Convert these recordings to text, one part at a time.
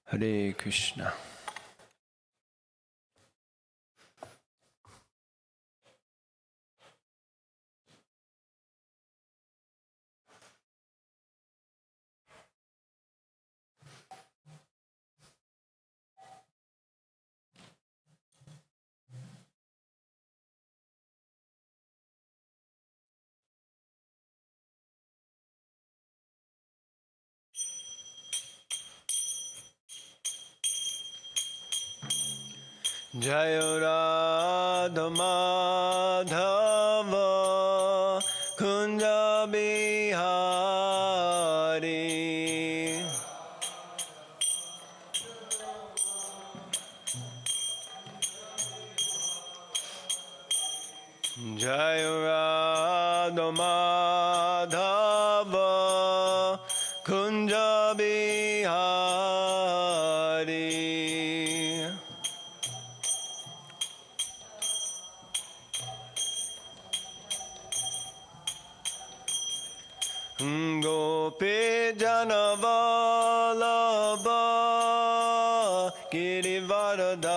Hare Krishna. Jai Radha Madhava Kunja Bihari Jai Radha Madhava Kunja Bihari Gopī-gaṇera Girivardhari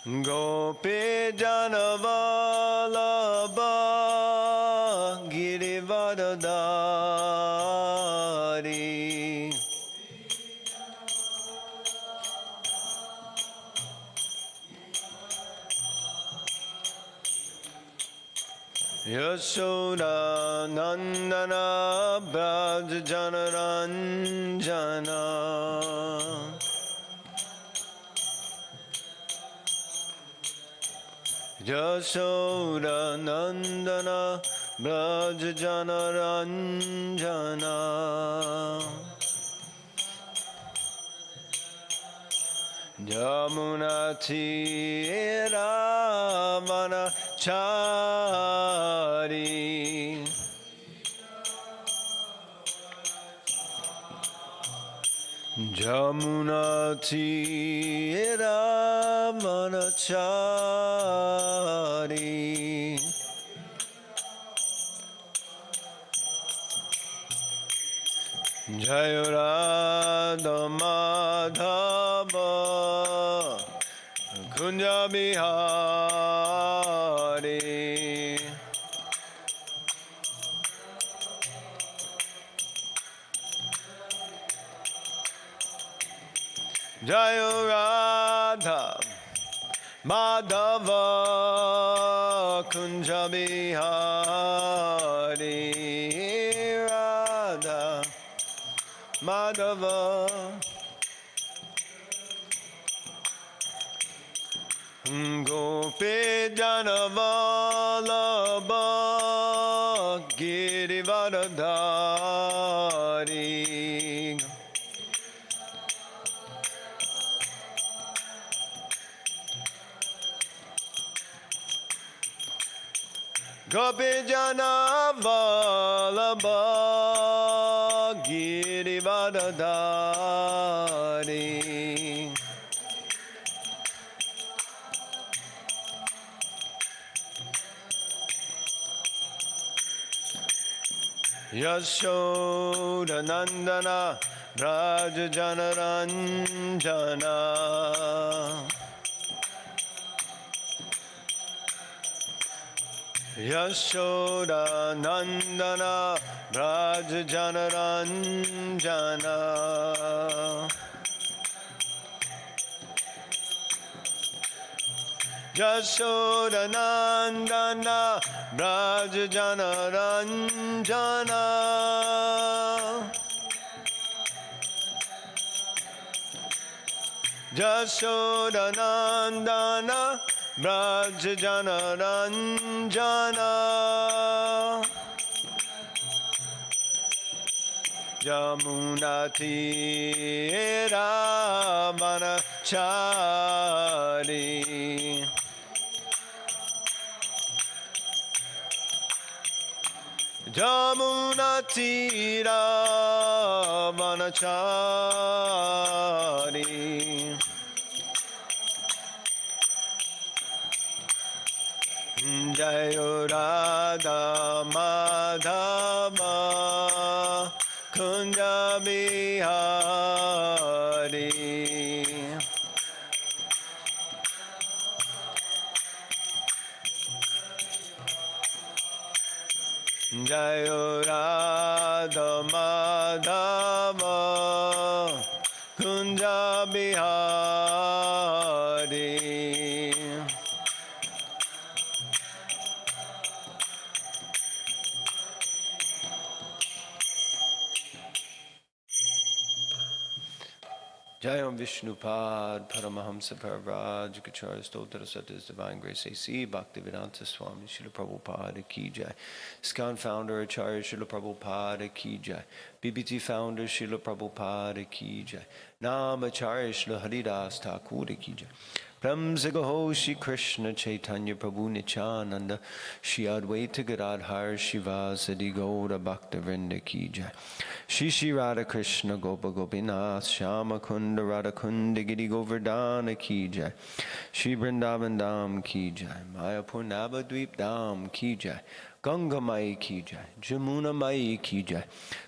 Gopī-gaṇera Girivardhari Yashoda Nandana Braja Janaranjana Yashoda Nandana Braja Janaranjana Yamunatira Manachari Yamunatira Manachari Jai Radha Madhava Kunja Bihari Jai Radha Madhava Kunja Bihari Radha Madhava Gopī-gaṇera Girivardhari Gopī-gaṇera Girivardhari Yashoda Nandana Braja Janaranjana Yashoda Nandana Braja Janaranjana Yashoda Nandana Braja Janaranjana Yashoda Nandana Braja Janaranjana Yamunatira Manachari Yamunatira Manachari Jayo Radha Madhava Kunja Bihari. Jayo Radha Madhava Kunja Bihari. Jayam Vishnupad Paramahamsa Paravraj Kacharya Stotra Satis Divine Grace A.C. Bhaktivedanta Swami Srila Prabhupada Ki Jai. ISKCON Founder Acharya Srila Prabhupada Ki Jai. BBT Founder Srila Prabhupada Ki Jai. Nam Acharya Srila Haridas Thakur Ki Jai. Prem Sigaho Shri Krishna Chaitanya Prabhu Nityananda Shri Advaita Gadadhar Shivasadi Gaura Bhakta Vrinda Ki Jai. Shri Shri Radha Krishna Gopa Gopinath Shama Kunda Radha Kunda Giri Govardhana Ki Jai. Shri Vrindavan Dham Ki Jai. Mayapur Navadvip Dham Ki Jai. Ganga Mai Ki Jai. Jamuna Mai Ki Jai.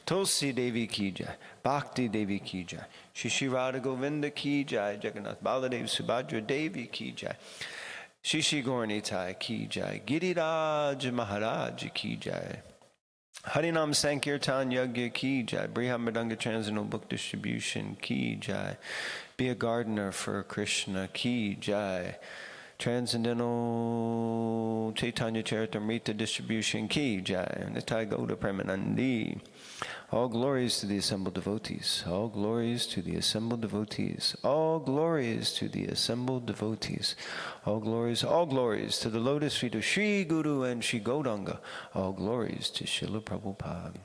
Tulsi Devi Ki Jai. Bhakti Devi Ki Jai. Shri Shri Radha Govinda Ki Jai. Jagannath Baladev Subhadra Devi Ki Jai. Shri Shri Jai Nitai Ki Jai. Giriraj Maharaj Ki Jai. Harinam Sankirtan Yagya Ki Jai. Briham Mridanga Transcendental Book Distribution Ki Jai. Be a gardener for Krishna Ki Jai. Transcendental Chaitanya Charitamrita Distribution Ki Jai. Nitai Gauda Premanandi. All glories to the assembled devotees. All glories to the assembled devotees. All glories to the assembled devotees. All glories to the lotus feet of Sri Guru and Sri Gauranga. All glories to Srila Prabhupada.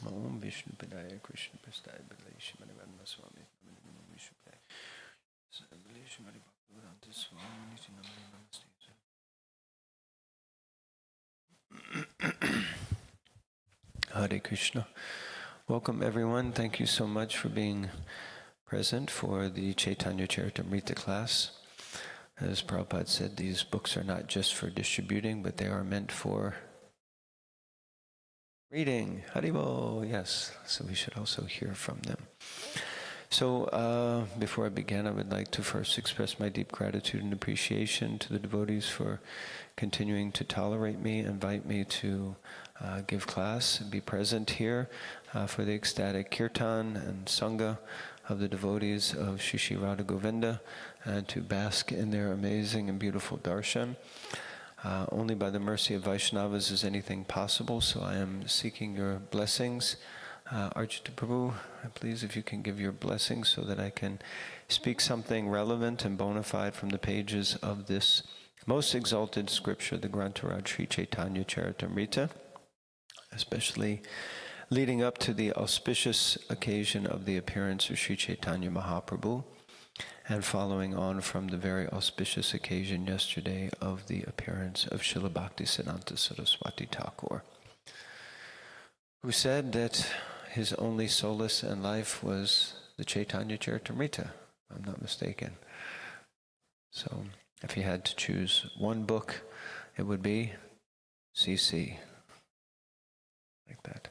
Om Vishnu Padaya Krishna Prasthaya Bhagavate Shrimad Radha Swami Vishnu Padaya Shrimad Bhaktivedanta Swami Namaste. Hare Krishna. Welcome everyone. Thank you so much for being present for the Chaitanya Charitamrita class. As Prabhupada said, these books are not just for distributing, but they are meant for reading. Haribol, yes. So we should also hear from them. So before I begin, I would like to first express my deep gratitude and appreciation to the devotees for continuing to tolerate me, invite me to give class, and be present here for the ecstatic kirtan and sangha of the devotees of Shri Shri Radha Govinda, and to bask in their amazing and beautiful darshan. Only by the mercy of Vaishnavas is anything possible, so I am seeking your blessings. Archita Prabhu, please, if you can give your blessings so that I can speak something relevant and bona fide from the pages of this most exalted scripture, the Grantaraj Sri Chaitanya Charitamrita, especially leading up to the auspicious occasion of the appearance of Sri Chaitanya Mahaprabhu, and following on from the very auspicious occasion yesterday of the appearance of Srila Bhaktisiddhanta Saraswati Thakur, who said that his only solace in life was the Chaitanya Charitamrita, if I'm not mistaken. So if he had to choose one book, it would be CC. Like that.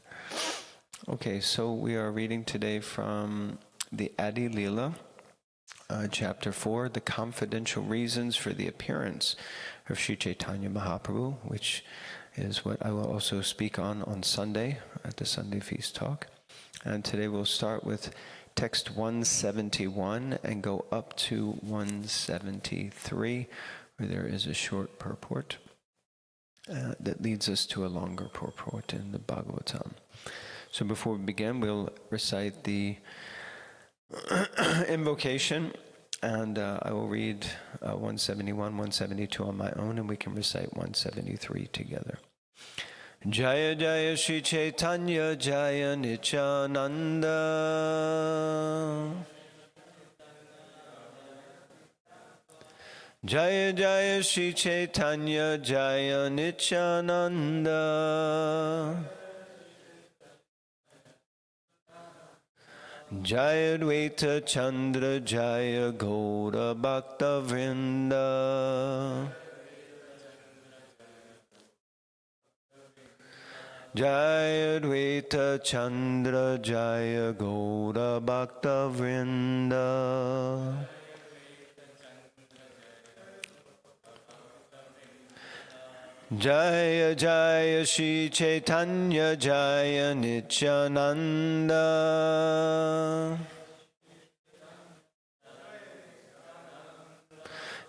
Okay, so we are reading today from the Adi Leela, chapter 4, the confidential reasons for the appearance of Sri Chaitanya Mahaprabhu, which is what I will also speak on Sunday at the Sunday Feast Talk. And today we'll start with text 171 and go up to 173, where there is a short purport that leads us to a longer purport in the Bhagavatam. So before we begin, we'll recite the invocation, and I will read 171, 172 on my own, and we can recite 173 together. Jaya Jaya Shri Chaitanya Jaya Nityananda. Jaya Jaya Shri Chaitanya Jaya Nityananda. Jaya Dvaita Chandra Jaya Gaura Bhakta Vrinda. Jai Advaita Chandra Jaya Gaura Bhakta Vrinda. Jaya Jaya Shri Chaitanya Jaya Nityananda.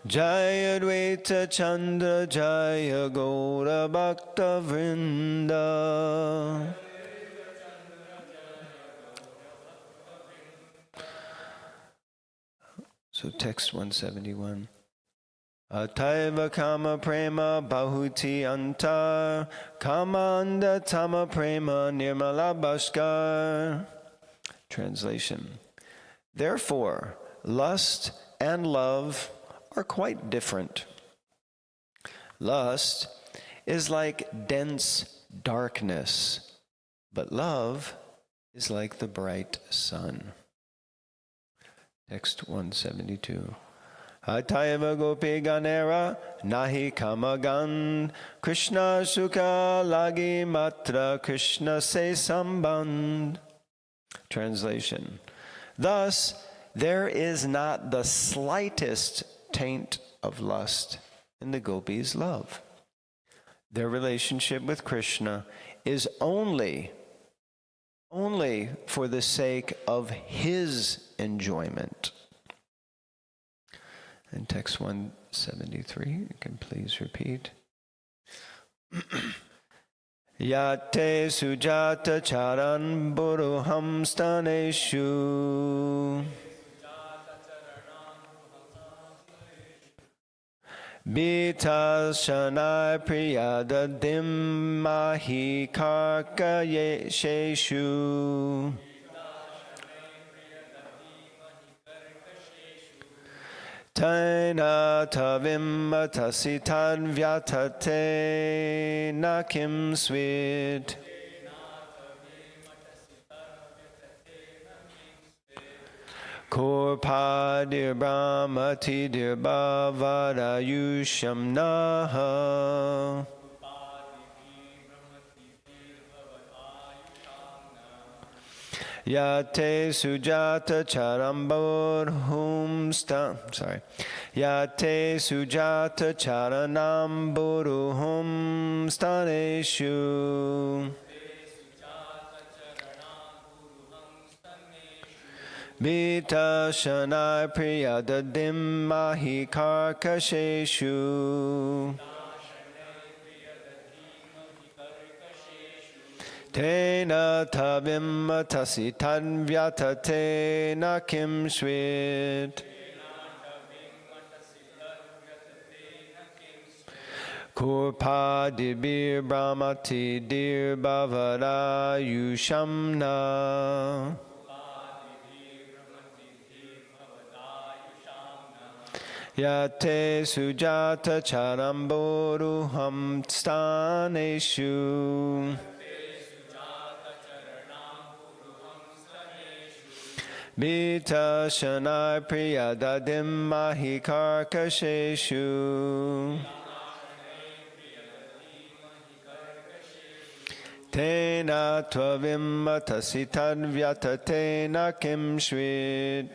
Jaya Advaita Chandra Jaya Gaura Bhakta Vrinda. So text 171. Ataeva kāma-preme bahuti antara andha-tamaḥ nirmala bhāskara. Translation. Therefore, lust and love are quite different. Lust is like dense darkness, but love is like the bright sun. Text 172. Ataeva gopī-gaṇera nāhi kāma-gandha kṛṣṇa-sukha lāgi mātra sambandha. Translation. Thus, there is not the slightest taint of lust in the gopis' love. Their relationship with Krishna is only for the sake of his enjoyment. And text 173, you can please repeat. Yate sujata charan buruham staneshu Bita shanai priyadadim mahi karkayesheshu Taina tavim matasitan vyatate nakim swit Korpadir brahmati dir bhavadayusham nāhi Yate sujata charamburuhum Yate sujata charanamburuhum staneshu Bita shanai priyadadim mahi karkasheshu Tena tavim matasitan vyatate nakim swit Kurpadibir brahmati dir bhavadayushamna Yate sujata charamburuham staneshu Bita shanai priyadadim mahi karkasheshu Tena tvavim matasitan vyatate nakim shvit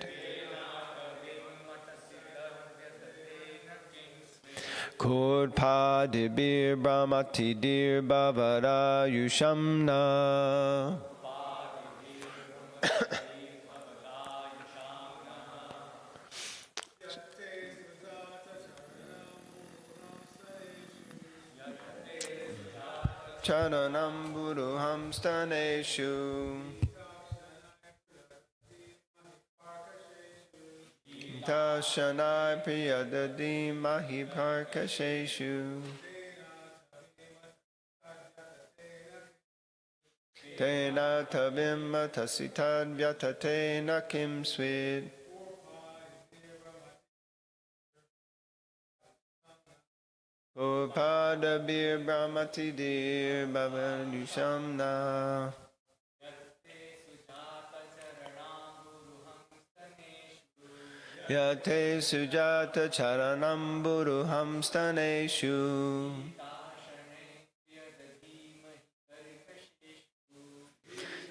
Kurpadibir brahmati dir bhavadayushamna Charanam buruham staneshu Tashanai priyadadi mahi parkasheshu Tena tavim matasitan vyatate nakim swit Upadabir brahmati dir bhavadayushamna Yate sujata charanam buruham staneshu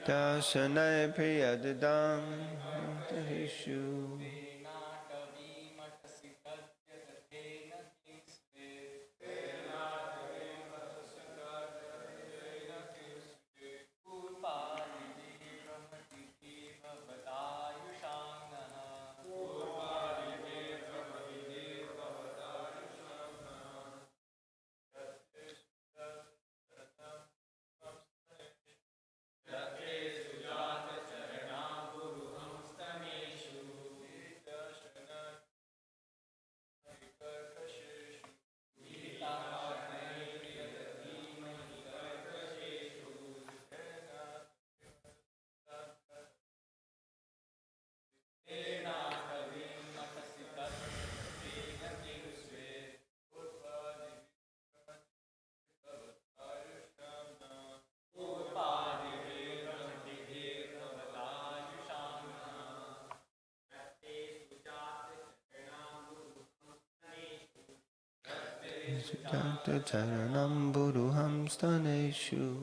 Darshanai priyadadam Hishu. Sujata charanam buruham staneshu.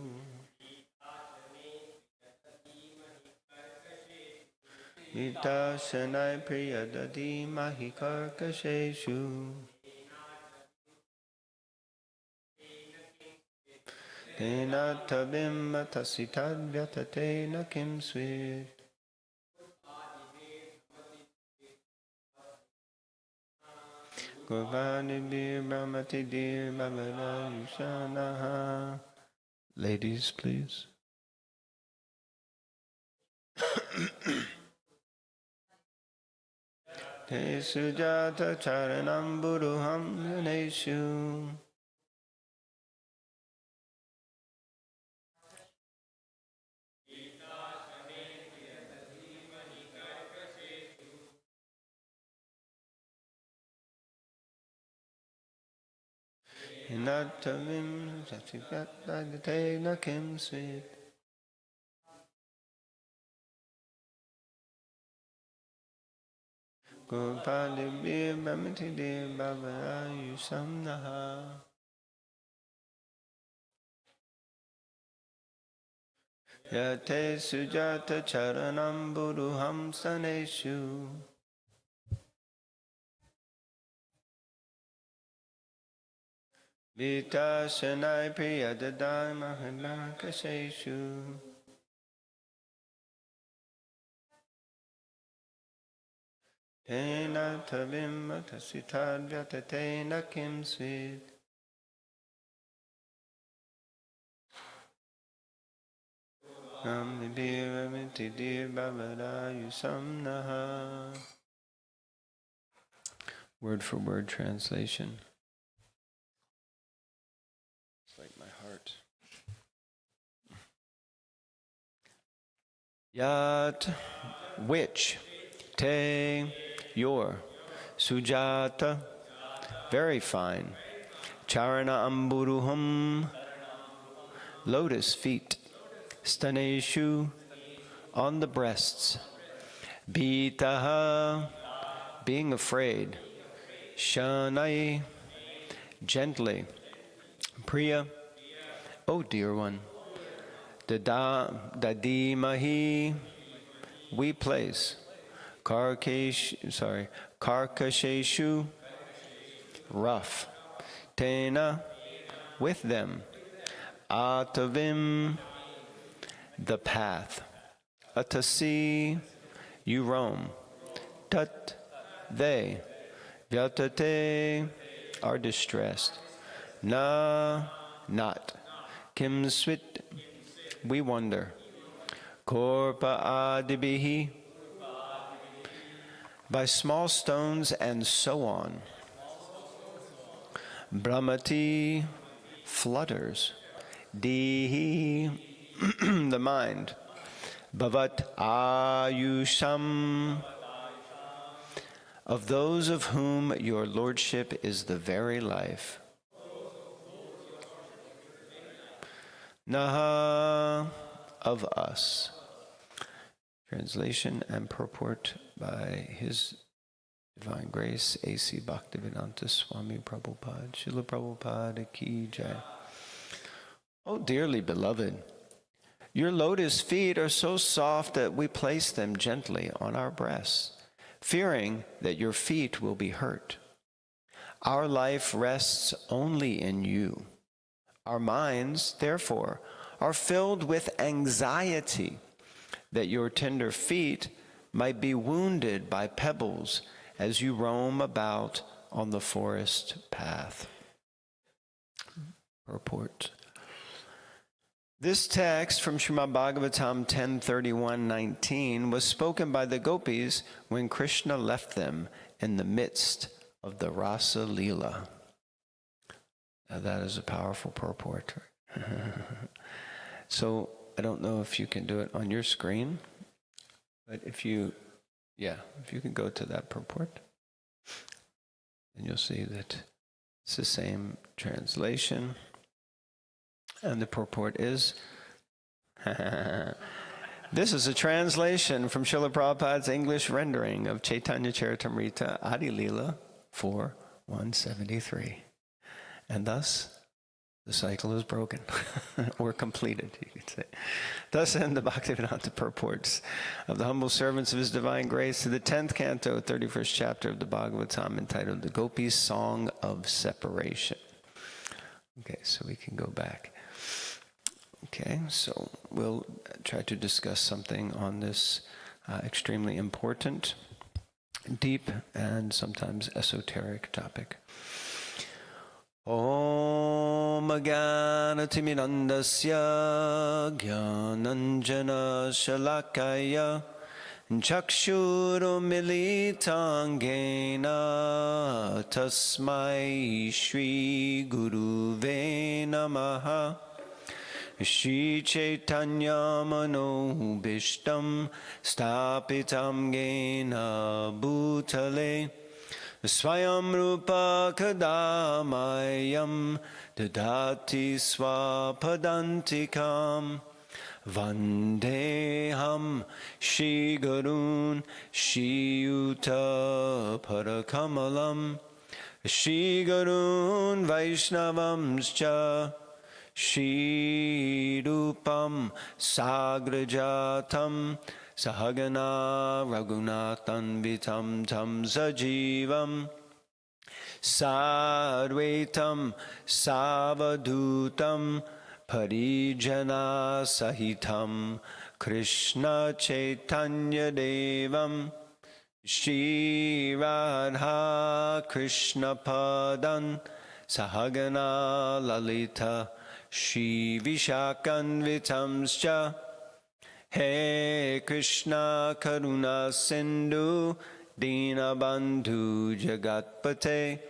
Vitashanai priyadati mahi karkasheshu. Tena tabim matasitad vyatatena kim swit. Gopānibhir brahmatidir bhavara yushanaha. Ladies, please. Te sujata charanam buruham yaneshu. Inatavim sachigatadate kim swit. Gopānibhir brahmatidir bhavara yushanaha. Yate sujata charanam buruham staneshu. Vitashanai priyadadai mahalakasheshu. Tena tavim matasitad vyatatena kim swit. Namnibhiramitidir bhavara yusamnaha. Word for word translation. It's like my heart. Yat, which, te, your, sujata, very fine, charana amburuham, lotus feet, staneshu, on the breasts, bitaha, being afraid, shanai, gently, priya, oh dear one, dadimahi, we place, karkasheshu, rough, tena, with them, atavim, the path, atasi, you roam, tat, they, vyatate, are distressed, na, not, kim swit, we wonder, korpa adibihi, by small stones and so on, brahmati, flutters, dihi, the mind, bhavat ayusham, of those of whom your lordship is the very life. Naha, of us. Translation and purport by His Divine Grace, A.C. Bhaktivedanta Swami Prabhupada. Srila Prabhupada ki jai. Oh, dearly beloved, Your lotus feet are so soft that we place them gently on our breasts, fearing that your feet will be hurt. Our life rests only in you. Our minds, therefore, are filled with anxiety that your tender feet might be wounded by pebbles as you roam about on the forest path. Purport. This text from Srimad Bhagavatam 10:31-19 was spoken by the gopis when Krishna left them in the midst of the Rasa Leela. Now that is a powerful purport. So I don't know if you can do it on your screen, but if you can go to that purport, and you'll see that it's the same translation. And the purport is, this is a translation from Srila Prabhupada's English rendering of Chaitanya Charitamrita Adi Leela 4:173. And thus, the cycle is broken, or completed, you could say. Thus end the Bhaktivedanta purports of the humble servants of His Divine Grace to the 10th canto, 31st chapter of the Bhagavatam, entitled The Gopis' Song of Separation. Okay, so we can go back. Okay, so we'll try to discuss something on this extremely important, deep, and sometimes esoteric topic. Om Jnana-timirandasya Jnananjana Shalakaya Chakshurumilitangena Tasmai Shri Guruve Namaha Shri Chaitanya Manobhishtam Stapitam Gena Bhutale Swayam Rupa Kadamayam Dadati Swapadantikam Vandeham Shri Gurun Shri Yuta Parakamalam Shri Gurun Vaishnavamscha Shri Rupam Sagrajatam Sahagana Raghunathan Vitam Tam Sajivam Sadvaitam Savadutam Parijana Sahitam Krishna Chaitanya Devam Shri Radha Krishna Padan Sahagana Lalita Shri Vishakan Vitamscha He Krishna Karuna Sindhu Dinabandhu Jagatpate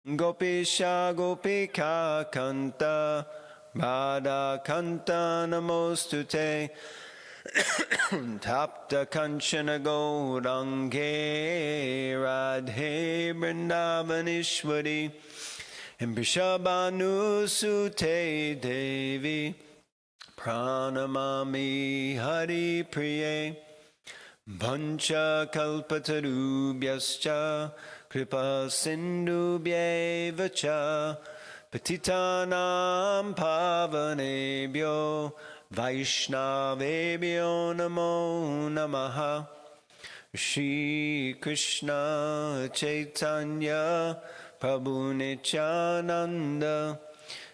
Gopisha Gopika Kanta Radha Kanta Namostute Tapta Kanchana Gaurange Radhe Vrindavanishwari Vrishabhanu Sute Devi Pranamami Hari Priye Vancha Kalpatarubhyascha Kripa Sindhubhyevacha Patitanam Pavanebhyo Vaishnavebhyo Namo Namaha Shri Krishna Chaitanya Prabhu Nityananda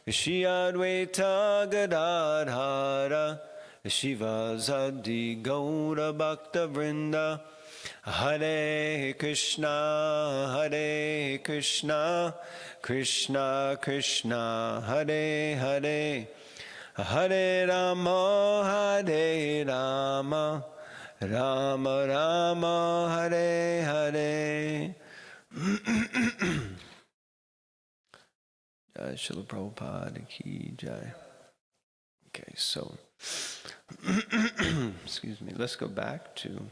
Shri Advaita Gadadhara Shiva Zadi Gaura Bhakta Vrinda Hare Krishna Krishna Krishna Hare Hare Hare Rama Rama Rama Hare Hare. Jai Srila Prabhupada Ki Jai. Okay, so excuse me, let's go back to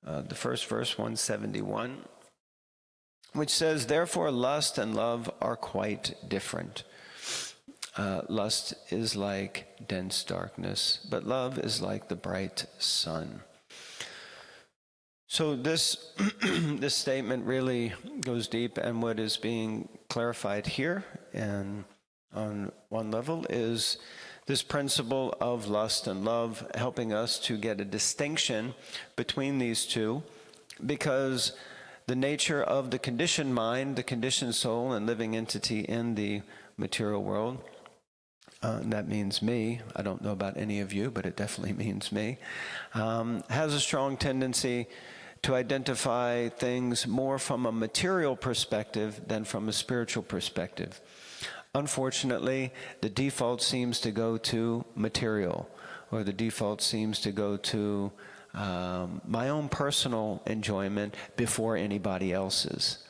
the first verse, 171, which says, therefore lust and love are quite different. Lust is like dense darkness, but love is like the bright sun. So this this statement really goes deep, and what is being clarified here, and on one level, is This principle of lust and love helping us to get a distinction between these two, because the nature of the conditioned mind, the conditioned soul and living entity in the material world, that means me, I don't know about any of you, but it definitely means me, has a strong tendency to identify things more from a material perspective than from a spiritual perspective. Unfortunately, the default seems to go to material, or the default seems to go to my own personal enjoyment before anybody else's.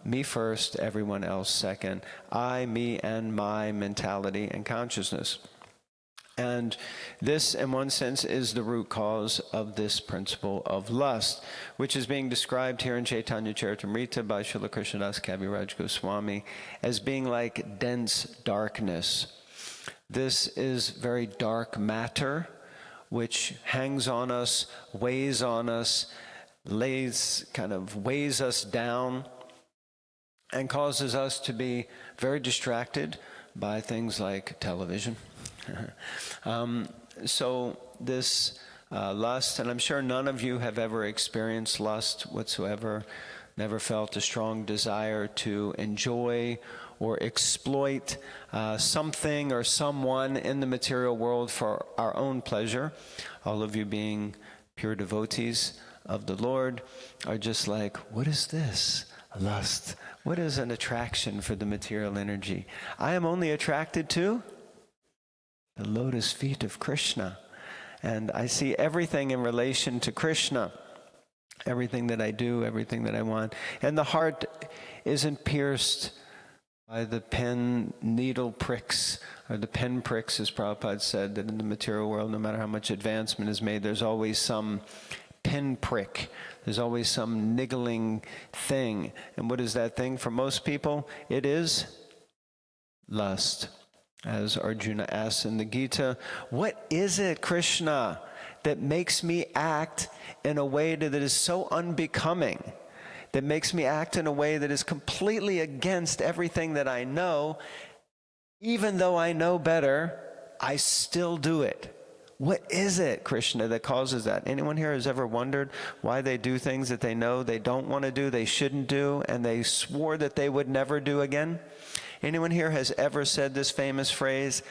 Me first, everyone else second. I, me, and my mentality and consciousness. And this, in one sense, is the root cause of this principle of lust, which is being described here in Chaitanya Charitamrita by Srila Krishnadas Kaviraj Goswami as being like dense darkness. This is very dark matter, which hangs on us, weighs on us, weighs us down, and causes us to be very distracted by things like television. So this lust, and I'm sure none of you have ever experienced lust whatsoever, never felt a strong desire to enjoy or exploit something or someone in the material world for our own pleasure. All of you being pure devotees of the Lord are just like, what is this? Lust. What is an attraction for the material energy? I am only attracted to the lotus feet of Krishna. And I see everything in relation to Krishna. Everything that I do, everything that I want. And the heart isn't pierced by the pen needle pricks, or the pen pricks, as Prabhupada said, that in the material world, no matter how much advancement is made, there's always some pin prick. There's always some niggling thing. And what is that thing for most people? It is lust. As Arjuna asks in the Gita, what is it, Krishna, that makes me act in a way that is so unbecoming, that makes me act in a way that is completely against everything that I know? Even though I know better, I still do it. What is it, Krishna, that causes that? Anyone here has ever wondered why they do things that they know they don't want to do, they shouldn't do, and they swore that they would never do again? Anyone here has ever said this famous phrase,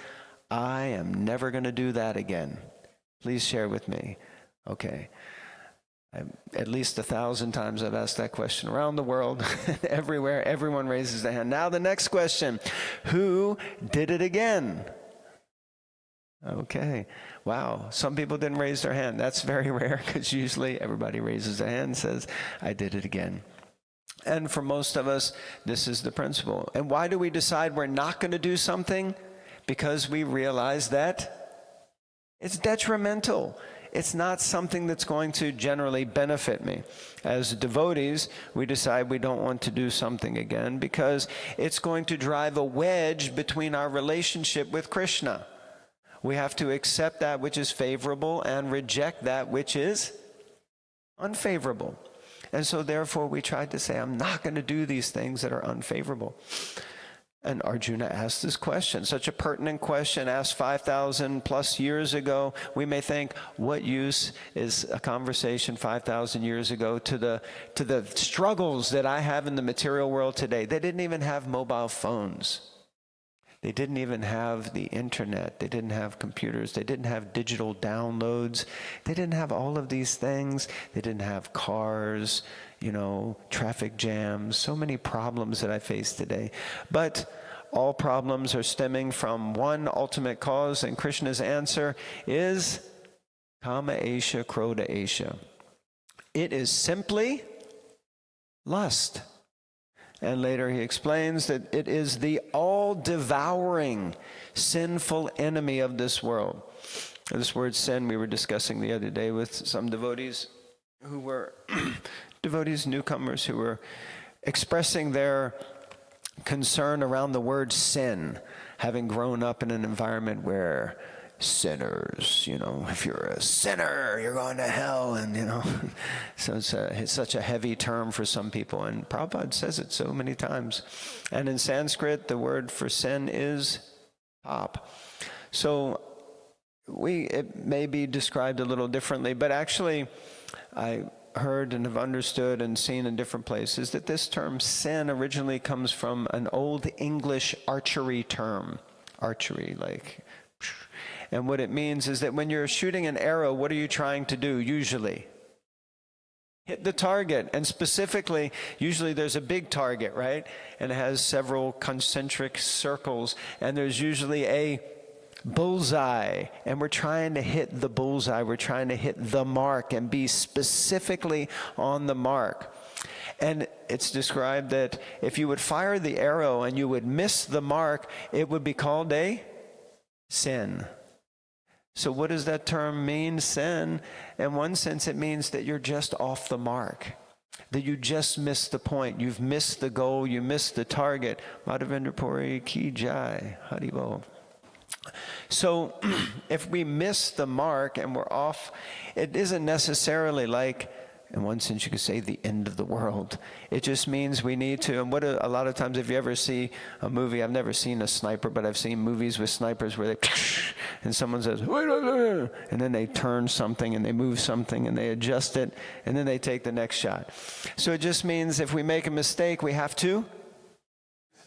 I am never going to do that again? Please share with me. Okay. At least 1,000 times I've asked that question around the world. Everywhere, everyone raises their hand. Now the next question, who did it again? Okay. Wow. Some people didn't raise their hand. That's very rare, because usually everybody raises their hand and says, I did it again. And for most of us, this is the principle. And why do we decide we're not going to do something? Because we realize that it's detrimental. It's not something that's going to generally benefit me. As devotees, we decide we don't want to do something again because it's going to drive a wedge between our relationship with Krishna. We have to accept that which is favorable and reject that which is unfavorable. And so therefore we tried to say, I'm not going to do these things that are unfavorable. And Arjuna asked this question, such a pertinent question, asked 5,000 plus years ago. We may think, what use is a conversation 5,000 years ago to the struggles that I have in the material world today? They didn't even have mobile phones. They didn't even have the internet. They didn't have computers. They didn't have digital downloads. They didn't have all of these things. They didn't have cars, traffic jams, so many problems that I face today. But all problems are stemming from one ultimate cause, and Krishna's answer is kāma-esha, krodha-esha. It is simply lust. And later he explains that it is the all-devouring, sinful enemy of this world. This word sin we were discussing the other day with some devotees who were newcomers, who were expressing their concern around the word sin, having grown up in an environment where sinners, if you're a sinner, you're going to hell, and so it's such a heavy term for some people, and Prabhupada says it so many times. And in Sanskrit, the word for sin is pāp. So it may be described a little differently, but actually I heard and have understood and seen in different places that this term sin originally comes from an old English archery term. Archery, like, and what it means is that when you're shooting an arrow, what are you trying to do usually? Hit the target, and specifically, usually there's a big target, right? And it has several concentric circles, and there's usually a bullseye, and we're trying to hit the bullseye. We're trying to hit the mark and be specifically on the mark. And it's described that if you would fire the arrow and you would miss the mark, it would be called a sin. So what does that term mean, sin? In one sense, it means that you're just off the mark, that you just missed the point. You've missed the goal. You missed the target. Madhavendra Puri ki jai. Haribol. So if we miss the mark and we're off, it isn't necessarily like, in one sense you could say, the end of the world. It just means we need to, and a lot of times if you ever see a movie, I've never seen a sniper, but I've seen movies with snipers where they, and someone says, and then they turn something and they move something and they adjust it, and then they take the next shot. So it just means if we make a mistake, we have to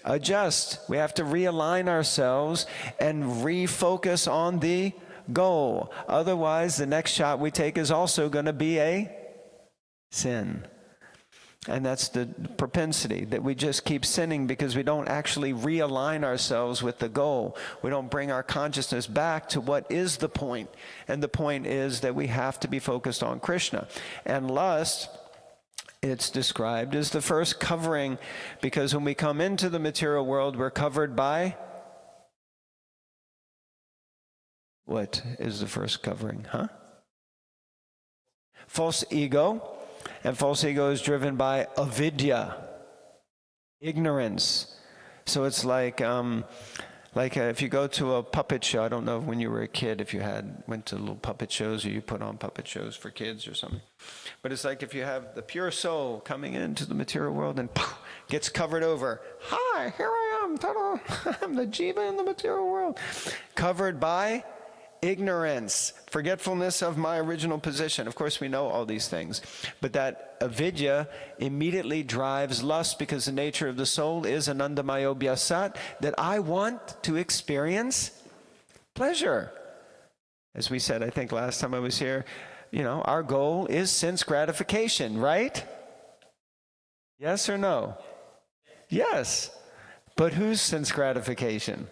adjust. We have to realign ourselves and refocus on the goal. Otherwise, the next shot we take is also going to be a sin. And that's the propensity, that we just keep sinning because we don't actually realign ourselves with the goal. We don't bring our consciousness back to what is the point. And the point is that we have to be focused on Krishna. And lust, it's described as the first covering, because when we come into the material world, we're covered by, what is the first covering, false ego. And false ego is driven by avidya, ignorance. So it's like if you go to a puppet show, I don't know when you were a kid if you went to little puppet shows or you put on puppet shows for kids or something. But it's like if you have the pure soul coming into the material world and gets covered over. Hi, here I am. Ta-da. I'm the jiva in the material world. Covered by ignorance, forgetfulness of my original position. Of course, we know all these things. But that avidya immediately drives lust, because the nature of the soul is anandamayo bhyasat, that I want to experience pleasure. As we said, I think last time I was here, our goal is sense gratification, right? Yes or no? Yes. But whose sense gratification?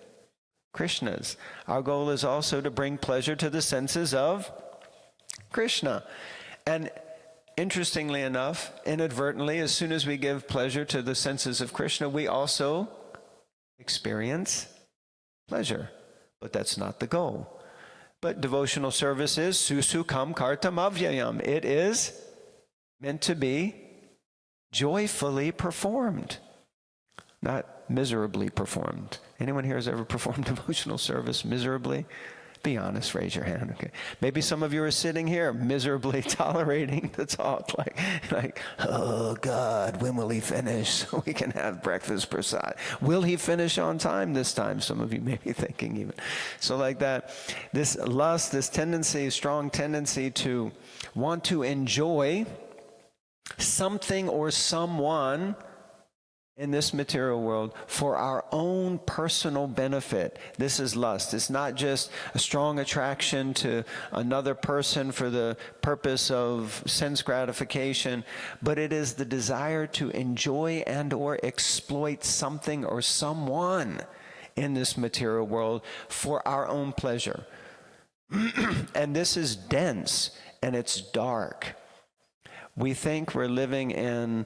Krishna's. Our goal is also to bring pleasure to the senses of Krishna. And interestingly enough, inadvertently, as soon as we give pleasure to the senses of Krishna, we also experience pleasure. But that's not the goal. But devotional service is susukham kartam avyayam. It is meant to be joyfully performed, not miserably performed. Anyone here has ever performed devotional service miserably? Be honest, raise your hand. Okay. Maybe some of you are sitting here miserably tolerating the talk, like, oh God, when will he finish so we can have breakfast prasad? Will he finish on time this time? Some of you may be thinking even. So like that, this lust, this tendency, strong tendency to want to enjoy something or someone in this material world for our own personal benefit. This is lust. It's not just a strong attraction to another person for the purpose of sense gratification, but it is the desire to enjoy and or exploit something or someone in this material world for our own pleasure. And this is dense and it's dark. We think we're living in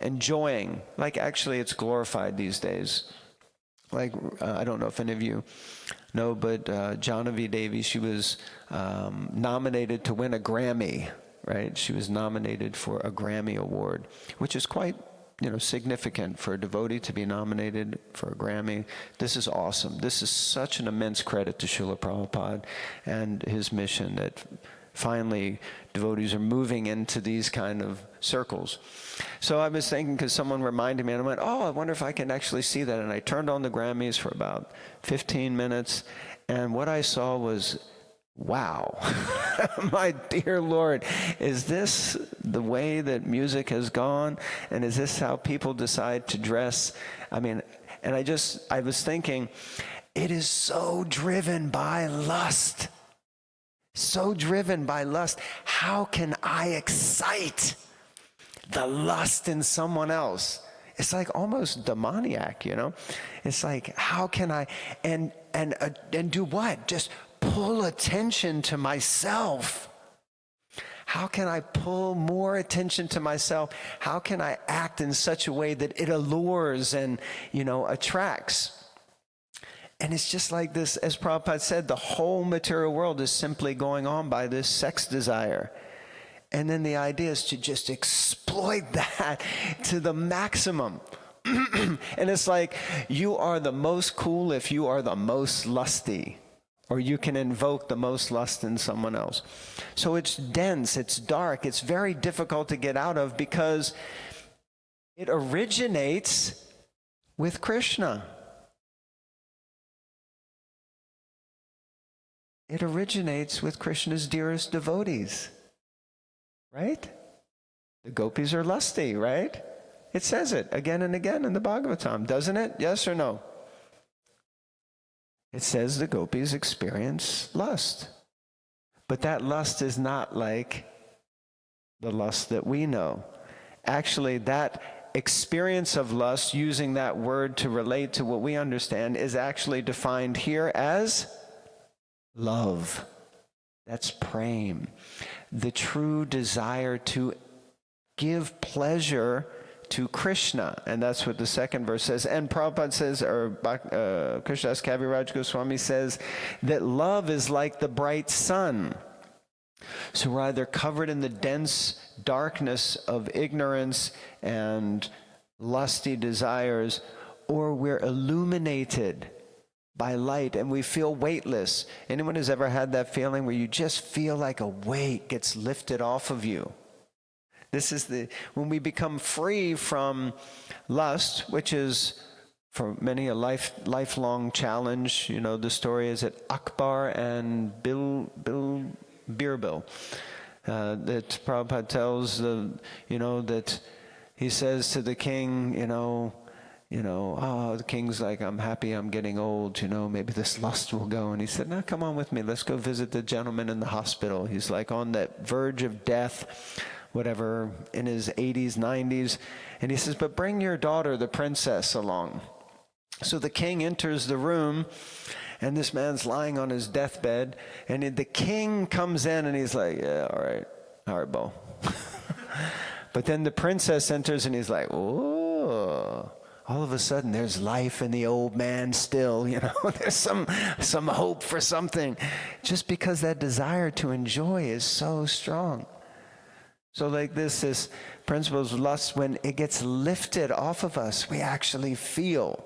enjoying, like actually it's glorified these days. Like, I don't know if any of you know, but Janavi Devi, she was nominated to win a Grammy, right? She was nominated for a Grammy Award, which is quite, significant for a devotee to be nominated for a Grammy. This is awesome. This is such an immense credit to Srila Prabhupada and his mission that finally devotees are moving into these kind of circles. So I was thinking, because someone reminded me, and I went, oh, I wonder if I can actually see that. And I turned on the Grammys for about 15 minutes, And what I saw was, wow, my dear Lord, is this the way that music has gone? And is this how people decide to dress? I mean, and I was thinking, it is so driven by lust. So driven by lust. How can I excite the lust in someone else? It's like almost demoniac, you know? It's like, how can I, and do what? Just pull attention to myself. How can I pull more attention to myself? How can I act in such a way that it allures and, attracts? And it's just like this, as Prabhupada said, the whole material world is simply going on by this sex desire. And then the idea is to just exploit that to the maximum. And it's like, you are the most cool if you are the most lusty, or you can invoke the most lust in someone else. So it's dense, it's dark, it's very difficult to get out of because it originates with Krishna. It originates with Krishna's dearest devotees, right? The gopis are lusty, right? It says it again and again in the Bhagavatam, doesn't it? Yes or no? It says the gopis experience lust. But that lust is not like the lust that we know. Actually, that experience of lust, using that word to relate to what we understand, is actually defined here as love. That's prema. The true desire to give pleasure to Krishna. And that's what the second verse says. And Prabhupada says, or Krishnadas Kaviraj Goswami says, that love is like the bright sun. So we're either covered in the dense darkness of ignorance and lusty desires, or we're illuminated by light and we feel weightless. Anyone who's ever had that feeling where you just feel like a weight gets lifted off of you? This is when we become free from lust, which is for many a lifelong challenge. You know, the story is that Akbar and Birbil, that Prabhupada tells that he says to the king, the king's like, I'm happy I'm getting old, maybe this lust will go. And he said, no, come on with me. Let's go visit the gentleman in the hospital. He's like on that verge of death, whatever, in his 80s, 90s. And he says, but bring your daughter, the princess, along. So the king enters the room, and this man's lying on his deathbed. And the king comes in, and he's like, yeah, all right, Bo. But then the princess enters, and he's like, oh. All of a sudden, there's life in the old man still, There's some hope for something. Just because that desire to enjoy is so strong. So like this principle of lust, when it gets lifted off of us, we actually feel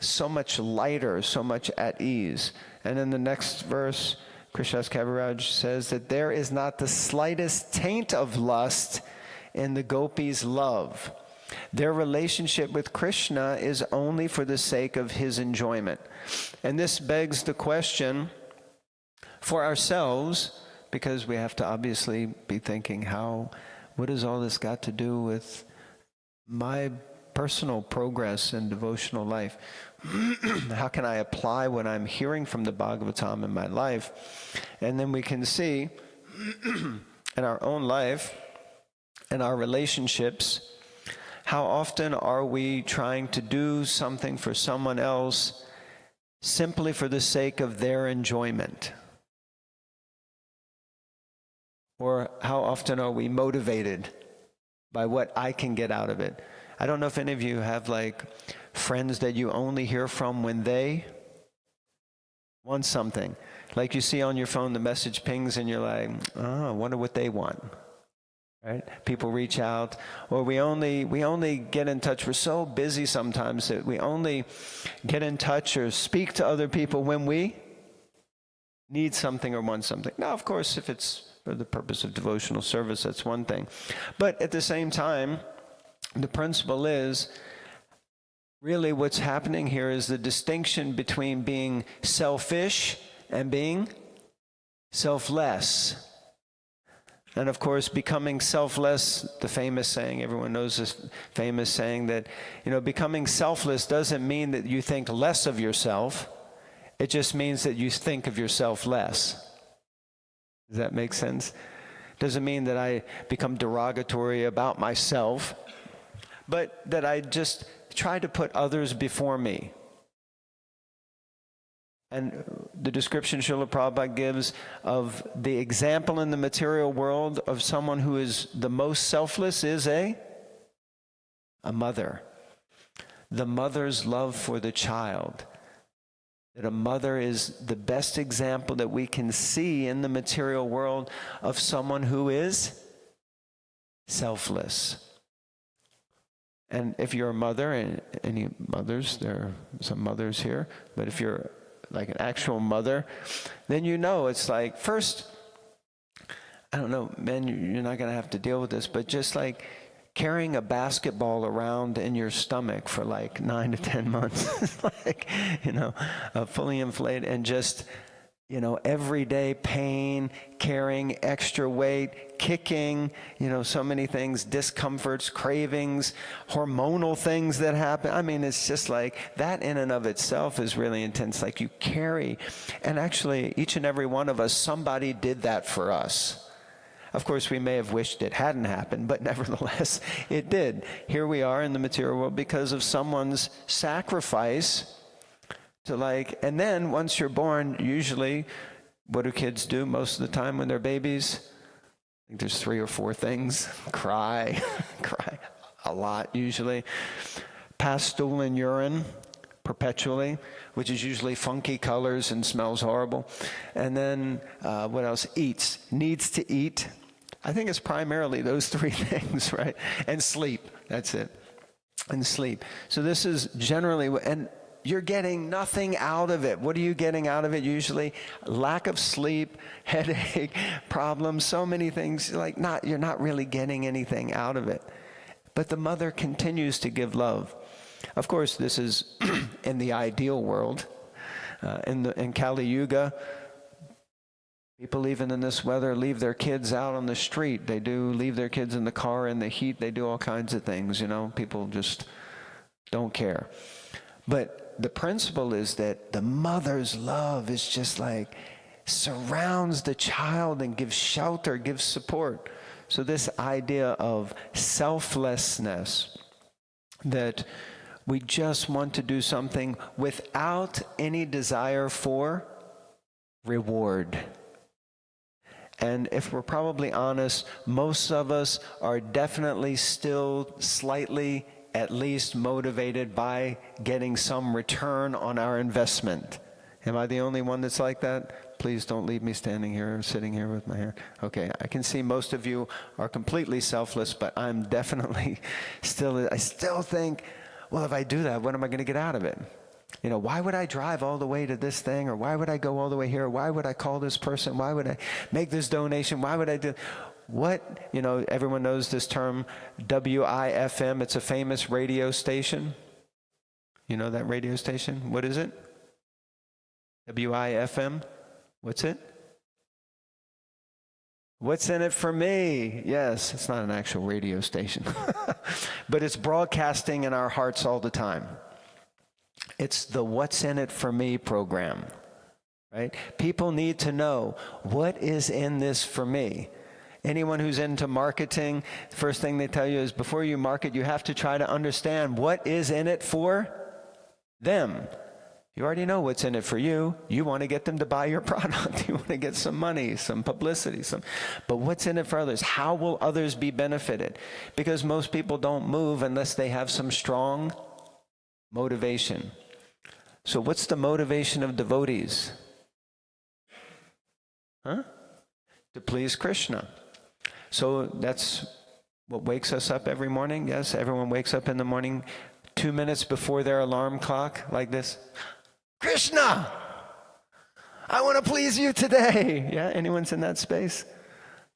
so much lighter, so much at ease. And in the next verse, Krishnadas Kaviraj says that there is not the slightest taint of lust in the gopis' love. Their relationship with Krishna is only for the sake of his enjoyment. And this begs the question for ourselves, because we have to obviously be thinking, what has all this got to do with my personal progress in devotional life? How can I apply what I'm hearing from the Bhagavatam in my life? And then we can see in our own life, in our relationships, how often are we trying to do something for someone else simply for the sake of their enjoyment? Or how often are we motivated by what I can get out of it? I don't know if any of you have friends that you only hear from when they want something. Like you see on your phone the message pings and you're like, oh, I wonder what they want. Right? People reach out, or we only get in touch. We're so busy sometimes that we only get in touch or speak to other people when we need something or want something. Now, of course, if it's for the purpose of devotional service, that's one thing. But at the same time, the principle is, really what's happening here is the distinction between being selfish and being selfless. And of course, becoming selfless, the famous saying, everyone knows this famous saying that, becoming selfless doesn't mean that you think less of yourself. It just means that you think of yourself less. Does that make sense? Doesn't mean that I become derogatory about myself, but that I just try to put others before me. And the description Srila Prabhupada gives of the example in the material world of someone who is the most selfless is a mother. The mother's love for the child. That a mother is the best example that we can see in the material world of someone who is selfless. And if you're a mother, and any mothers, there are some mothers here, but if you're like an actual mother, then it's like, first, I don't know, men, you're not going to have to deal with this, but just like carrying a basketball around in your stomach for like 9 to 10 months, like, fully inflated, and just, everyday pain, carrying extra weight, kicking, so many things, discomforts, cravings, hormonal things that happen. I mean, it's just like that in and of itself is really intense. Like you carry, and actually each and every one of us, somebody did that for us. Of course, we may have wished it hadn't happened, but nevertheless, it did. Here we are in the material world because of someone's sacrifice to and then once you're born, usually, what do kids do most of the time when they're babies? I think there's 3 or 4 things. Cry a lot usually. Pass stool and urine perpetually, which is usually funky colors and smells horrible. And then what else? Needs to eat. I think it's primarily those 3 things, right? And sleep. That's it. And sleep. So this is generally, and you're getting nothing out of it. What are you getting out of it usually? Lack of sleep, headache, problems, so many things. You're not really getting anything out of it. But the mother continues to give love. Of course, this is in the ideal world. In Kali Yuga, people even in this weather leave their kids out on the street. They do leave their kids in the car in the heat. They do all kinds of things, People just don't care. But the principle is that the mother's love is just like surrounds the child and gives shelter, gives support. So this idea of selflessness, that we just want to do something without any desire for reward. And if we're probably honest, most of us are definitely still slightly at least motivated by getting some return on our investment. Am I the only one that's like that? Please don't leave me standing here or sitting here with my hair. Okay, I can see most of you are completely selfless, but I'm definitely I still think, well, if I do that, what am I going to get out of it? Why would I drive all the way to this thing? Or why would I go all the way here? Why would I call this person? Why would I make this donation? Why would I do... What, everyone knows this term, WIFM. It's a famous radio station. You know that radio station? What is it? WIFM. What's it? What's in it for me? Yes, it's not an actual radio station. But it's broadcasting in our hearts all the time. It's the What's in it for me program, right? People need to know, what is in this for me? Anyone who's into marketing, the first thing they tell you is before you market, you have to try to understand what is in it for them. You already know what's in it for you. You want to get them to buy your product. You want to get some money, some publicity, but what's in it for others? How will others be benefited? Because most people don't move unless they have some strong motivation. So what's the motivation of devotees? To please Krishna. So that's what wakes us up every morning. Yes, everyone wakes up in the morning 2 minutes before their alarm clock like this. Krishna, I want to please you today. Yeah, anyone's in that space?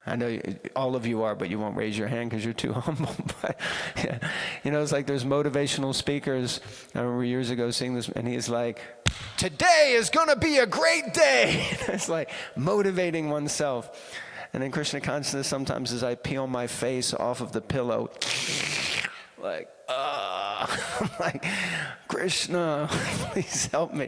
I know all of you are, but you won't raise your hand because you're too humble. But yeah, it's like there's motivational speakers. I remember years ago seeing this, and he's like, "Today is going to be a great day." It's like motivating oneself. And in Krishna consciousness, sometimes as I peel my face off of the pillow, like, I'm like, Krishna, please help me,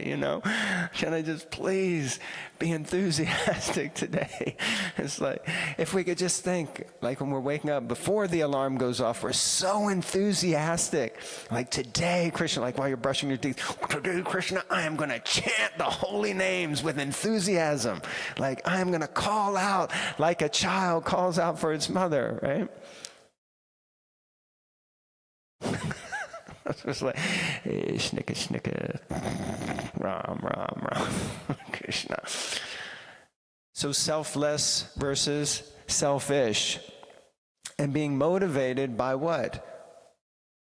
Can I just please be enthusiastic today? It's like, if we could just think, like when we're waking up, before the alarm goes off, we're so enthusiastic. Like today, Krishna, like while you're brushing your teeth, today, Krishna, I am going to chant the holy names with enthusiasm. Like I am going to call out like a child calls out for its mother, right? It's just like, hey, snicka, snicka, ram, ram, ram, Krishna. So selfless versus selfish. And being motivated by what?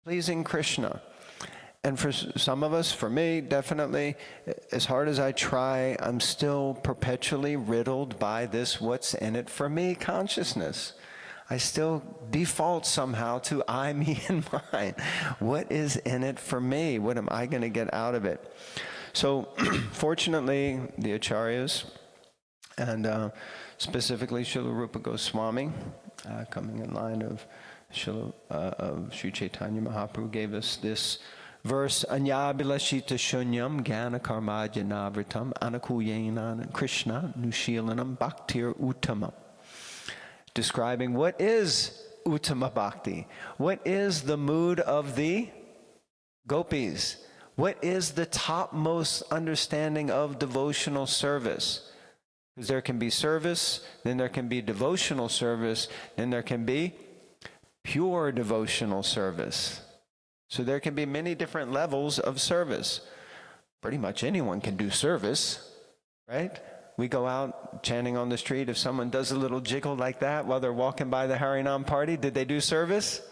Pleasing Krishna. And for some of us, for me, definitely, as hard as I try, I'm still perpetually riddled by this what's in it for me consciousness. I still default somehow to I, me, and mine. What is in it for me? What am I going to get out of it? So, fortunately, the acharyas, and specifically Srila Rupa Goswami, coming in line of Sri Chaitanya Mahaprabhu, gave us this verse, Anyabhilashita shunyam jnana karma janavritam anakuyenam Krishna nushilanam bhaktir uttamam. Describing what is Uttama Bhakti. What is the mood of the gopīs? What is the topmost understanding of devotional service? Because there can be service, then there can be devotional service, then there can be pure devotional service. So there can be many different levels of service. Pretty much anyone can do service, right? We go out chanting on the street. If someone does a little jiggle like that while they're walking by the Harinam party, did they do service?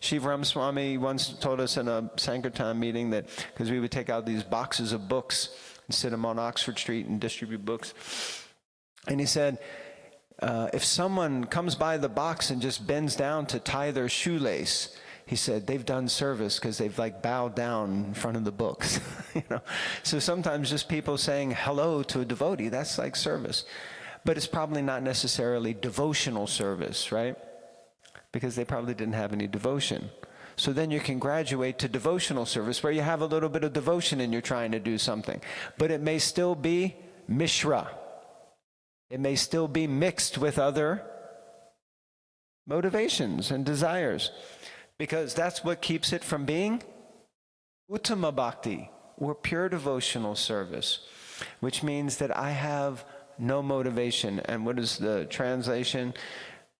Shivaram Swami once told us in a Sankirtan meeting that, because we would take out these boxes of books and sit them on Oxford Street and distribute books. And he said, if someone comes by the box and just bends down to tie their shoelace, he said, they've done service because they've like bowed down in front of the books. So sometimes just people saying hello to a devotee, that's like service. But it's probably not necessarily devotional service, right? Because they probably didn't have any devotion. So then you can graduate to devotional service where you have a little bit of devotion and you're trying to do something. But it may still be mishra. It may still be mixed with other motivations and desires. Because that's what keeps it from being Uttama Bhakti, or pure devotional service, which means that I have no motivation. And what is the translation?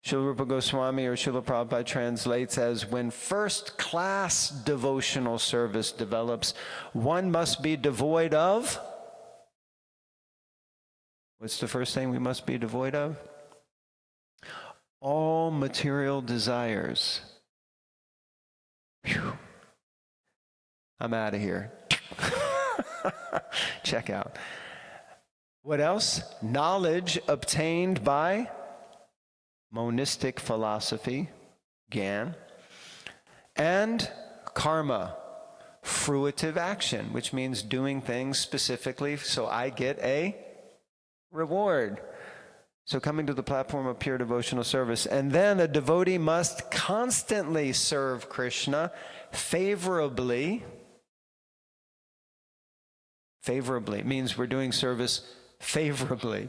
Srila Rupa Goswami or Srila Prabhupada translates as, when first-class devotional service develops, one must be devoid of? What's the first thing we must be devoid of? All material desires. Whew. I'm out of here. Check out. What else? Knowledge obtained by monistic philosophy, Gyan, and karma, fruitive action, which means doing things specifically so I get a reward. So coming to the platform of pure devotional service. And then a devotee must constantly serve Krishna favorably. Favorably means we're doing service favorably.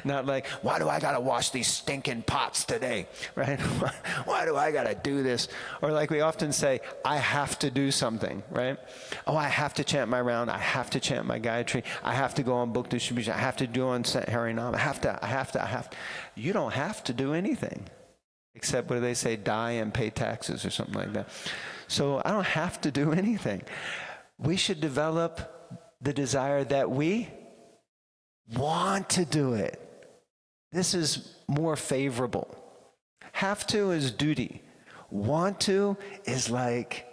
Not like, why do I got to wash these stinking pots today? Right? Why do I got to do this? Or like we often say, I have to do something, right? Oh, I have to chant my round. I have to chant my Gayatri. I have to go on book distribution. I have to do on Harinam. I have to. You don't have to do anything. Except what do they say? Die and pay taxes or something like that. So I don't have to do anything. We should develop the desire that we want to do it. This is more favorable. Have to is duty. Want to is like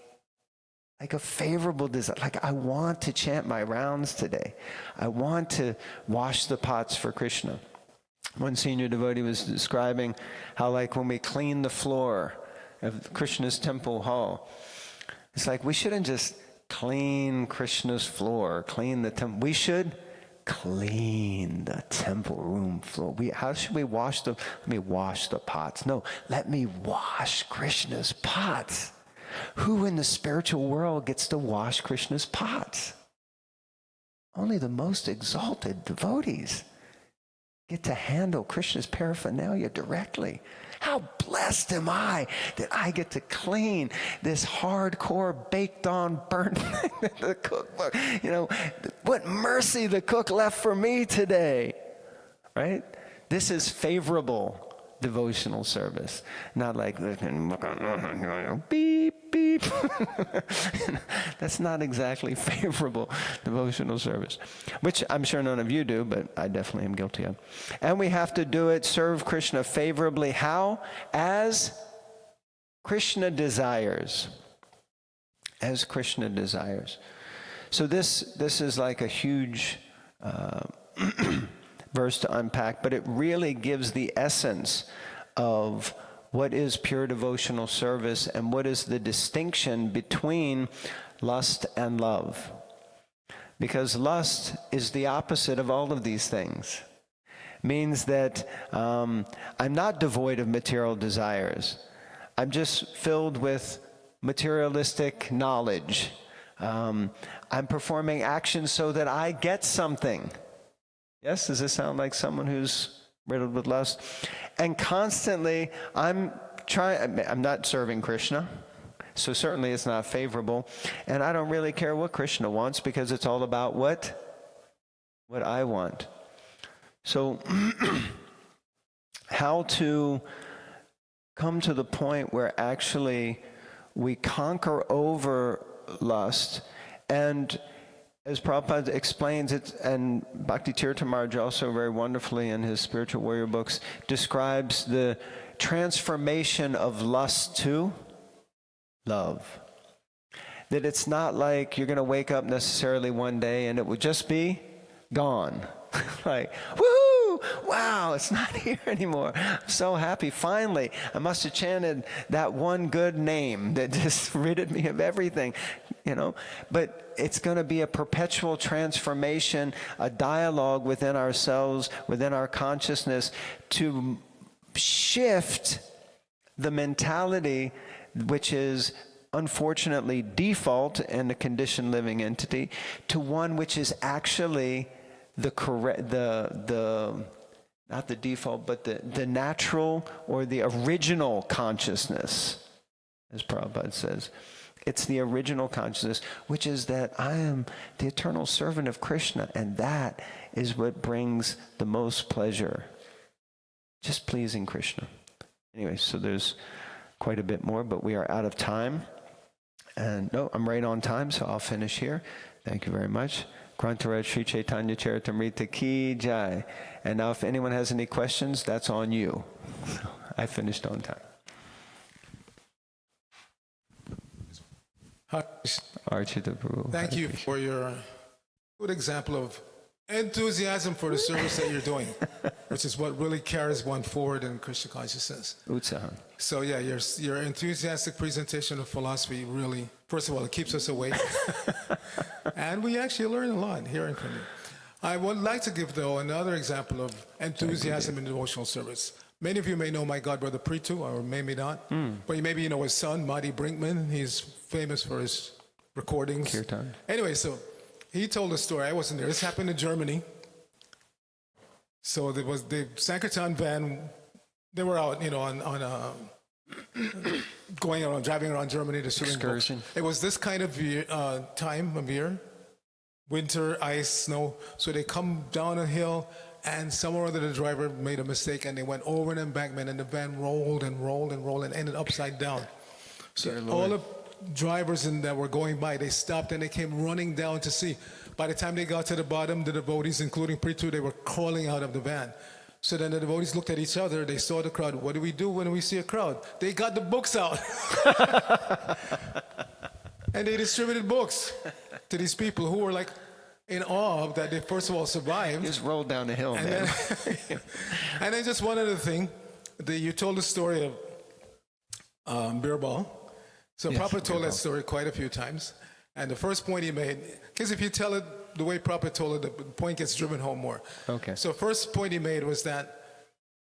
a favorable desire. Like, I want to chant my rounds today. I want to wash the pots for Krishna. One senior devotee was describing how, like, when we clean the floor of Krishna's temple hall, it's like we shouldn't just clean Krishna's floor, clean the temple. We should clean the temple room floor. How should we wash let me wash the pots. No, let me wash Krishna's pots. Who in the spiritual world gets to wash Krishna's pots? Only the most exalted devotees get to handle Krishna's paraphernalia directly. How blessed am I that I get to clean this hardcore, baked-on, burnt thing in the cookbook. You know, what mercy the cook left for me today, right? This is favorable devotional service, not like beep, beep. That's not exactly favorable devotional service, which I'm sure none of you do, but I definitely am guilty of. And we have to do it, serve Krishna favorably. How? As Krishna desires. As Krishna desires. So this is like a huge verse to unpack, but it really gives the essence of what is pure devotional service and what is the distinction between lust and love. Because lust is the opposite of all of these things. Means that I'm not devoid of material desires. I'm just filled with materialistic knowledge. I'm performing actions so that I get something. Yes, does this sound like someone who's riddled with lust? And constantly, I'm not serving Krishna, so certainly it's not favorable. And I don't really care what Krishna wants because it's all about what I want. So, how to come to the point where actually we conquer over lust, and as Prabhupada explains it, and Bhakti Tirtha Maharaj also very wonderfully in his Spiritual Warrior books describes the transformation of lust to love. That it's not like you're going to wake up necessarily one day and it will just be gone. Like, woohoo! Wow, it's not here anymore. I'm so happy. Finally, I must have chanted that one good name that just ridded me of everything, you know. But it's going to be a perpetual transformation, a dialogue within ourselves, within our consciousness, to shift the mentality which is unfortunately default in the conditioned living entity to one which is actually the not the default, but the natural or the original consciousness, as Prabhupada says. It's the original consciousness, which is that I am the eternal servant of Krishna, and that is what brings the most pleasure. Just pleasing Krishna. Anyway, so there's quite a bit more, but we are out of time. And no, I'm right on time, so I'll finish here. Thank you very much. Grantaraj Sri Chaitanya Charitamrita Ki Jai. And now if anyone has any questions, that's on you. I finished on time. Archita Prabhu. Thank you for your good example of enthusiasm for the service that you're doing, which is what really carries one forward in Krishna consciousness. Utsaha. So yeah, your enthusiastic presentation of philosophy really, first of all, it keeps us awake. And we actually learn a lot hearing from you. I would like to give, though, another example of enthusiasm in devotional service. Many of you may know my godbrother Prithu, or maybe not. But maybe you know his son, Madi Brinkman. He's famous for his recordings. Kirtan. Anyway, so he told a story. I wasn't there. This happened in Germany. So there was the Sankirtan van. They were out, on going around, driving around Germany to serving excursion. Books. It was this kind of year, time of year, winter, ice, snow. So they come down a hill, and somewhere or other the driver made a mistake, and they went over an embankment, and the van rolled and rolled and rolled and ended upside down. So all the drivers that were going by, they stopped and they came running down to see. By the time they got to the bottom, the devotees, including Prithu, they were crawling out of the van. So then the devotees looked at each other, they saw the crowd. What do we do when we see a crowd? They got the books out. And they distributed books to these people who were like in awe that they first of all survived. Just rolled down the hill, man. And then just one other thing, you told the story of Birbal. So Yes, Prabhupada told Birbal. that story quite a few times. And the first point he made, because if you tell it the way Prabhupada told it, the point gets driven home more. Okay. So first point he made was that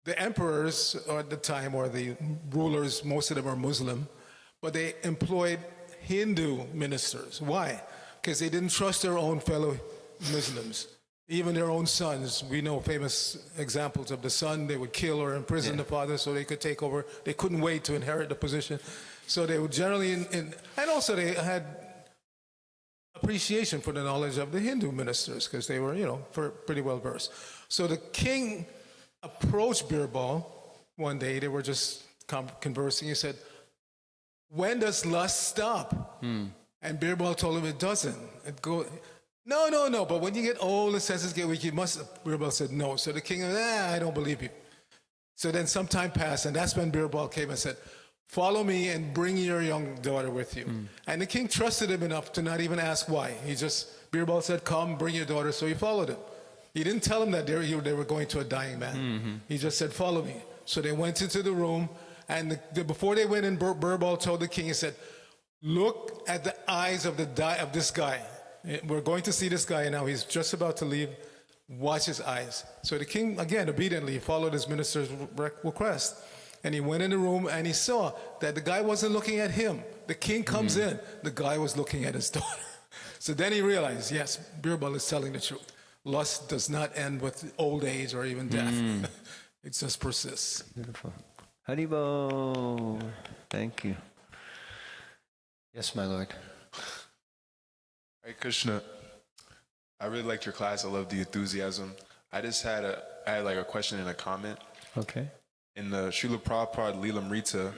the emperors at the time, or the rulers, most of them are Muslim, but they employed Hindu ministers. Why? Because they didn't trust their own fellow Muslims. Even their own sons. We know famous examples of the son, they would kill or imprison the father so they could take over. They couldn't wait to inherit the position. So they would generally, and also they had appreciation for the knowledge of the Hindu ministers because they were, pretty well versed. So the king approached Birbal one day. They were just conversing. He said, "When does lust stop?" And Birbal told him it doesn't. No, but when you get old, the senses get weak, you must. Birbal said no. So the king, I don't believe you. So then some time passed, and that's when Birbal came and said, "Follow me and bring your young daughter with you." And the king trusted him enough to not even ask why. Birbal said, "Come, bring your daughter." So he followed him. He didn't tell him that they were going to a dying man. He just said, "Follow me." So they went into the room, and before they went in, Birbal told the king, he said, "Look at the eyes of this guy. We're going to see this guy now. He's just about to leave. Watch his eyes." So the king, again, obediently followed his minister's request. And he went in the room and he saw that the guy wasn't looking at him. The king comes in, the guy was looking at his daughter. So then he realized, yes, Birbal is telling the truth. Lust does not end with old age or even death. It just persists. Beautiful. Haribo. Thank you. Yes, my lord. Hey Krishna, I really liked your class. I love the enthusiasm. I just had a question and a comment. Okay. In the Srila Prabhupada Lilamrita,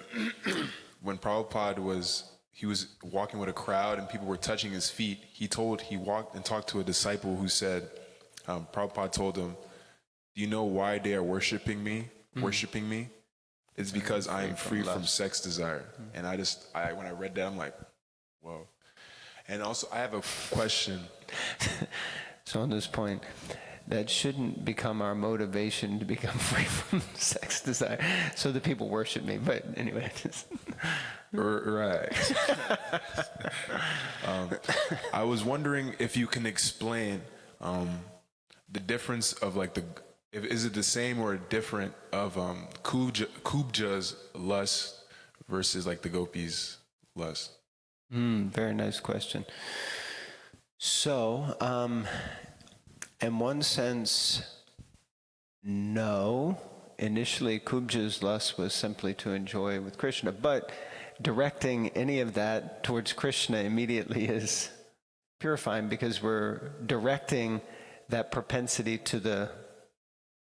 when Prabhupada was walking with a crowd and people were touching his feet, he walked and talked to a disciple who said, Prabhupada told him, "Do you know why they are worshiping me? It's because I am free from sex desire." And when I read that, I'm like, whoa. And also, I have a question. So on this point, that shouldn't become our motivation to become free from sex desire, so that people worship me. But anyway. Right. I was wondering if you can explain the difference of is it the same or different of Kubja's lust versus the gopīs' lust? Very nice question. So, in one sense, no. Initially, Kubja's lust was simply to enjoy with Krishna, but directing any of that towards Krishna immediately is purifying, because we're directing that propensity to the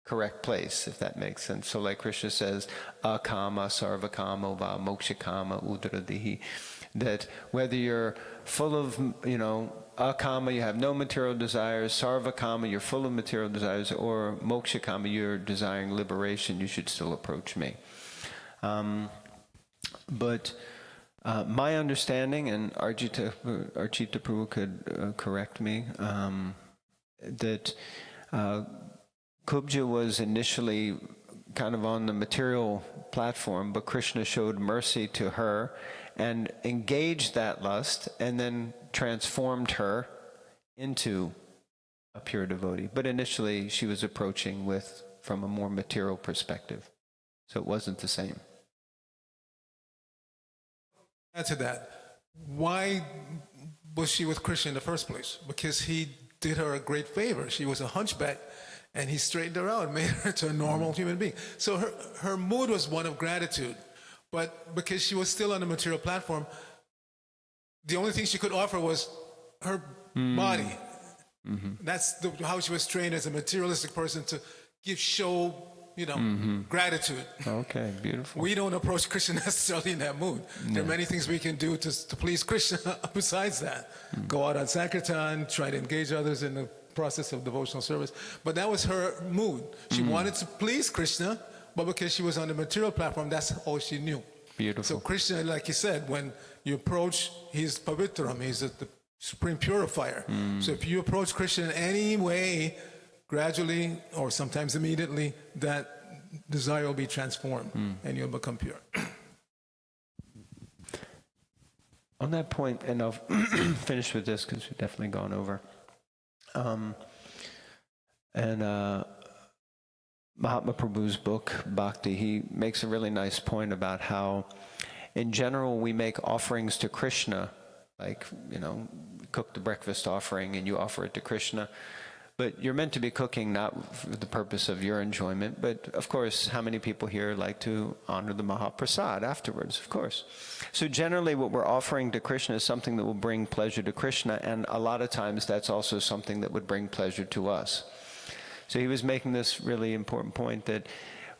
correct place, if that makes sense. So like Krishna says, akama sarvakamo va mokshakama udaradihi, that whether you're full of, akama, you have no material desires, sarvakama, you're full of material desires, or mokshakama, you're desiring liberation, you should still approach me. But my understanding, and Arjita Prabhu could correct me, that Kubja was initially kind of on the material platform, but Krishna showed mercy to her and engaged that lust and then transformed her into a pure devotee. But initially she was approaching from a more material perspective. So it wasn't the same. Add to that, why was she with Krishna in the first place? Because he did her a great favor. She was a hunchback, and he straightened her out, made her to a normal human being. So her mood was one of gratitude. But because she was still on the material platform, the only thing she could offer was her body. That's how she was trained as a materialistic person, to show gratitude. Okay, beautiful. We don't approach Krishna necessarily in that mood. No. There are many things we can do to please Krishna besides that. Go out on Sankirtan, try to engage others in the process of devotional service. But that was her mood. She wanted to please Krishna, but because she was on the material platform, that's all she knew. Beautiful. So Krishna, like you said, when you approach, he's pavitram, he's the supreme purifier. So if you approach Krishna in any way, gradually or sometimes immediately, that desire will be transformed and you'll become pure. On that point, and I'll finish with this because we've definitely gone over. Mahatma Prabhu's book, Bhakti, he makes a really nice point about how, in general, we make offerings to Krishna, like, cook the breakfast offering and you offer it to Krishna. But you're meant to be cooking not for the purpose of your enjoyment, but of course, how many people here like to honor the Mahaprasad afterwards? Of course. So generally what we're offering to Krishna is something that will bring pleasure to Krishna, and a lot of times that's also something that would bring pleasure to us. So he was making this really important point that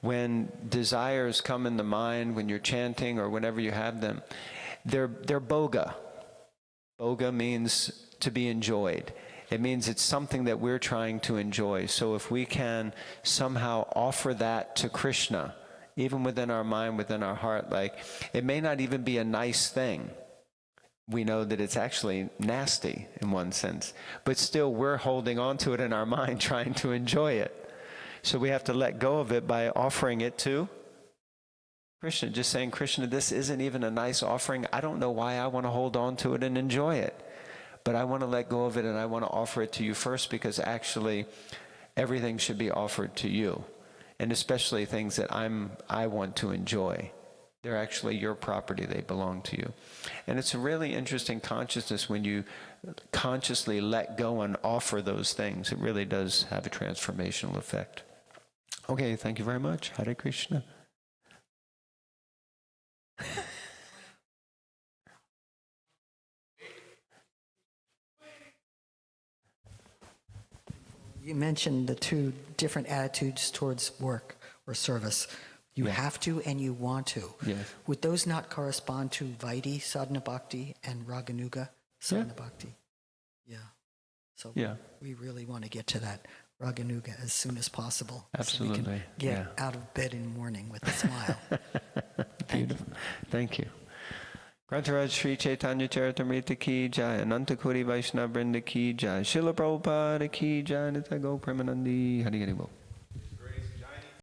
when desires come in the mind, when you're chanting or whenever you have them, they're bhoga. Bhoga means to be enjoyed. It means it's something that we're trying to enjoy. So if we can somehow offer that to Krishna, even within our mind, within our heart, like it may not even be a nice thing. We know that it's actually nasty in one sense, but still we're holding on to it in our mind, trying to enjoy it. So we have to let go of it by offering it to Krishna, just saying, Krishna, this isn't even a nice offering. I don't know why I want to hold on to it and enjoy it, but I want to let go of it and I want to offer it to you first, because actually everything should be offered to you, and especially things that I want to enjoy. They're actually your property. They belong to you. And it's a really interesting consciousness when you consciously let go and offer those things. It really does have a transformational effect. Okay, thank you very much. Hare Krishna. You mentioned the two different attitudes towards work or service. You have to and you want to. Yes. Would those not correspond to Vaidhi sadhana bhakti and Raganuga sadhana bhakti? Yeah. So we really want to get to that Raganuga as soon as possible. Absolutely. So we can get out of bed in the morning with a smile. Beautiful. Thank you. Grantaraj Sri Chaitanya Charitamrita ki jai, Ananta Koti Vaishnava Vrinda ki jai, Srila Prabhupada ki jai, Nitai Premanandi, Hari Hari Bol.